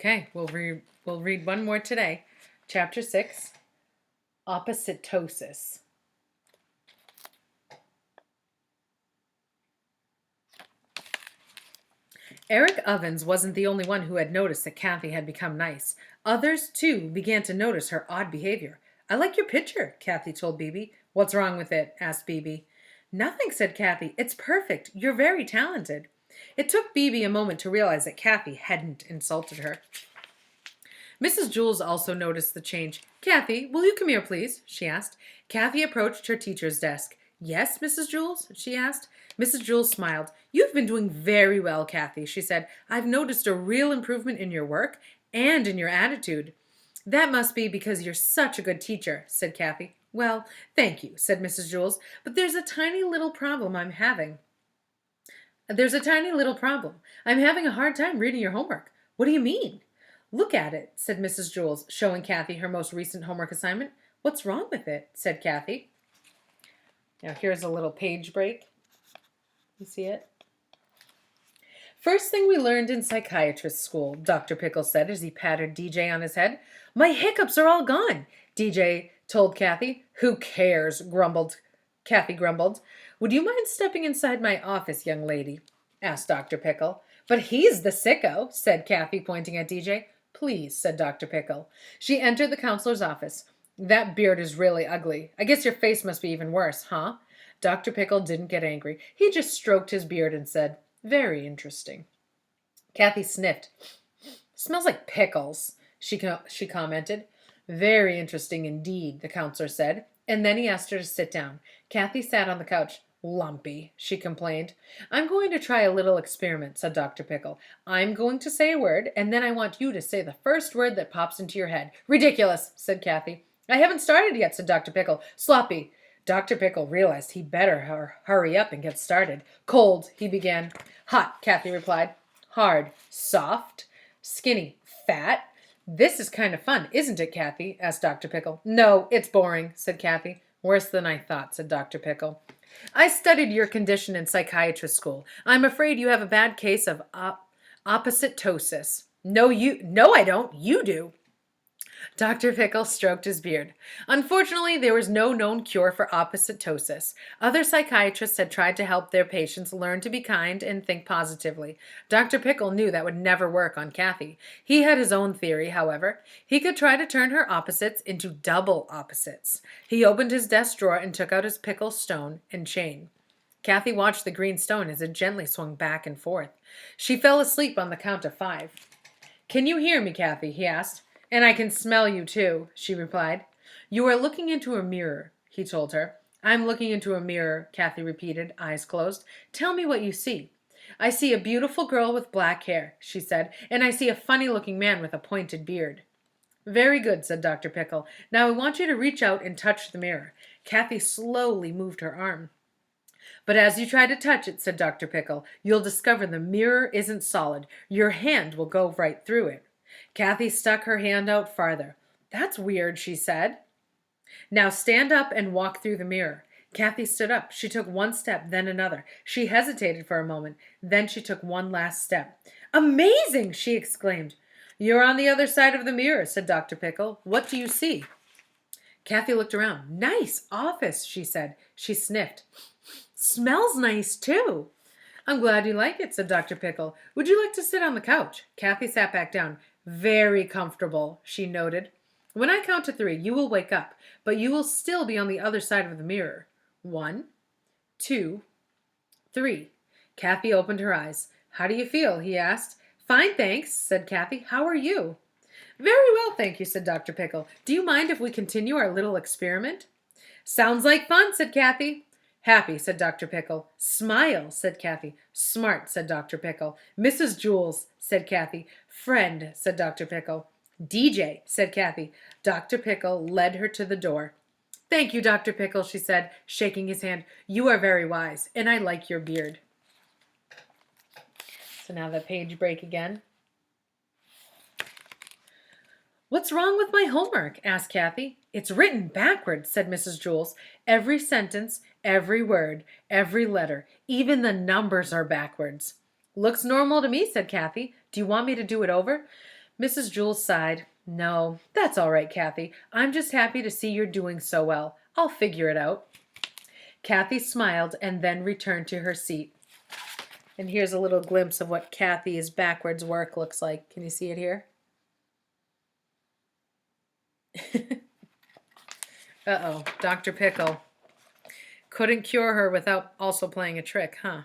Okay, we'll read one more today. Chapter 6, Oppositosis. Eric Ovens wasn't the only one who had noticed that Kathy had become nice. Others, too, began to notice her odd behavior. "I like your picture," Kathy told Bibi. "What's wrong with it?" asked Bibi. "Nothing," said Kathy. "It's perfect. You're very talented." It took Bibi a moment to realize that Kathy hadn't insulted her. Mrs. Jules also noticed the change. "Kathy, will you come here, please?" she asked. Kathy approached her teacher's desk. "Yes, Mrs. Jules?" she asked. Mrs. Jules smiled. "You've been doing very well, Kathy," she said. "I've noticed a real improvement in your work and in your attitude." "That must be because you're such a good teacher," said Kathy. "Well, thank you," said Mrs. Jules. "But there's a tiny little problem I'm having. I'm having a hard time reading your homework." "What do you mean?" "Look at it," said Mrs. Jules, showing Kathy her most recent homework assignment. "What's wrong with it?" said Kathy. Now here's a little page break. You see it? "First thing we learned in psychiatrist school," Dr. Pickle said as he patted DJ on his head. "My hiccups are all gone," DJ told Kathy. "Who cares?" Kathy grumbled. "Would you mind stepping inside my office, young lady?" asked Dr. Pickle. "But he's the sicko," said Kathy, pointing at DJ. "Please," said Dr. Pickle. She entered the counselor's office. "That beard is really ugly. I guess your face must be even worse, huh?" Dr. Pickle didn't get angry. He just stroked his beard and said, "Very interesting." Kathy sniffed. "Smells like pickles," she commented. "Very interesting indeed," the counselor said, and then he asked her to sit down. Kathy sat on the couch. "Lumpy," she complained. "I'm going to try a little experiment," said Dr. Pickle. "I'm going to say a word, and then I want you to say the first word that pops into your head." "Ridiculous," said Kathy. "I haven't started yet," said Dr. Pickle. "Sloppy." Dr. Pickle realized he better hurry up and get started. "Cold," he began. "Hot," Kathy replied. "Hard." "Soft." "Skinny." "Fat." "This is kind of fun, isn't it, Kathy?" asked Dr. Pickle. "No, it's boring," said Kathy. "Worse than I thought," said Dr. Pickle. "I studied your condition in psychiatrist school. I'm afraid you have a bad case of oppositosis." No, I don't. You do." Dr. Pickle stroked his beard. Unfortunately, there was no known cure for oppositosis. Other psychiatrists had tried to help their patients learn to be kind and think positively. Dr. Pickle knew that would never work on Kathy. He had his own theory, however. He could try to turn her opposites into double opposites. He opened his desk drawer and took out his pickle stone and chain. Kathy watched the green stone as it gently swung back and forth. She fell asleep on the count of 5. "Can you hear me, Kathy?" he asked. "And I can smell you, too," she replied. "You are looking into a mirror," he told her. "I'm looking into a mirror," Kathy repeated, eyes closed. "Tell me what you see." "I see a beautiful girl with black hair," she said, "and I see a funny-looking man with a pointed beard." "Very good," said Dr. Pickle. "Now I want you to reach out and touch the mirror." Kathy slowly moved her arm. "But as you try to touch it," said Dr. Pickle, "you'll discover the mirror isn't solid. Your hand will go right through it." Kathy stuck her hand out farther. "That's weird," she said. "Now stand up and walk through the mirror." Kathy stood up. She took one step, then another. She hesitated for a moment. Then she took one last step. "Amazing!" she exclaimed. "You're on the other side of the mirror," said Dr. Pickle. "What do you see?" Kathy looked around. "Nice office," she said. She sniffed. "Smells nice, too." "I'm glad you like it," said Dr. Pickle. "Would you like to sit on the couch?" Kathy sat back down. "Very comfortable," she noted. "When I count to 3, you will wake up, but you will still be on the other side of the mirror. 1, 2, 3. Kathy opened her eyes. "How do you feel?" he asked. "Fine, thanks," said Kathy. "How are you?" "Very well, thank you," said Dr. Pickle. "Do you mind if we continue our little experiment?" "Sounds like fun," said Kathy. "Happy," said Dr. Pickle. "Smile," said Kathy. "Smart," said Dr. Pickle. "Mrs. Jules," said Kathy. "Friend," said Dr. Pickle. "DJ," said Kathy. Dr. Pickle led her to the door. "Thank you, Dr. Pickle," she said, shaking his hand. "You are very wise, and I like your beard." So now the page break again. "What's wrong with my homework?" asked Kathy. "It's written backwards," said Mrs. Jules. "Every sentence, every word, every letter, even the numbers are backwards." "Looks normal to me," said Kathy. "Do you want me to do it over?" Mrs. Jules sighed. No, that's all right, Kathy. I'm just happy to see you're doing so well. I'll figure it out. Kathy smiled and then returned to her seat. And here's a little glimpse of what Kathy's backwards work looks like. Can you see it here? Uh-oh, Dr. Pickle. Couldn't cure her without also playing a trick, huh?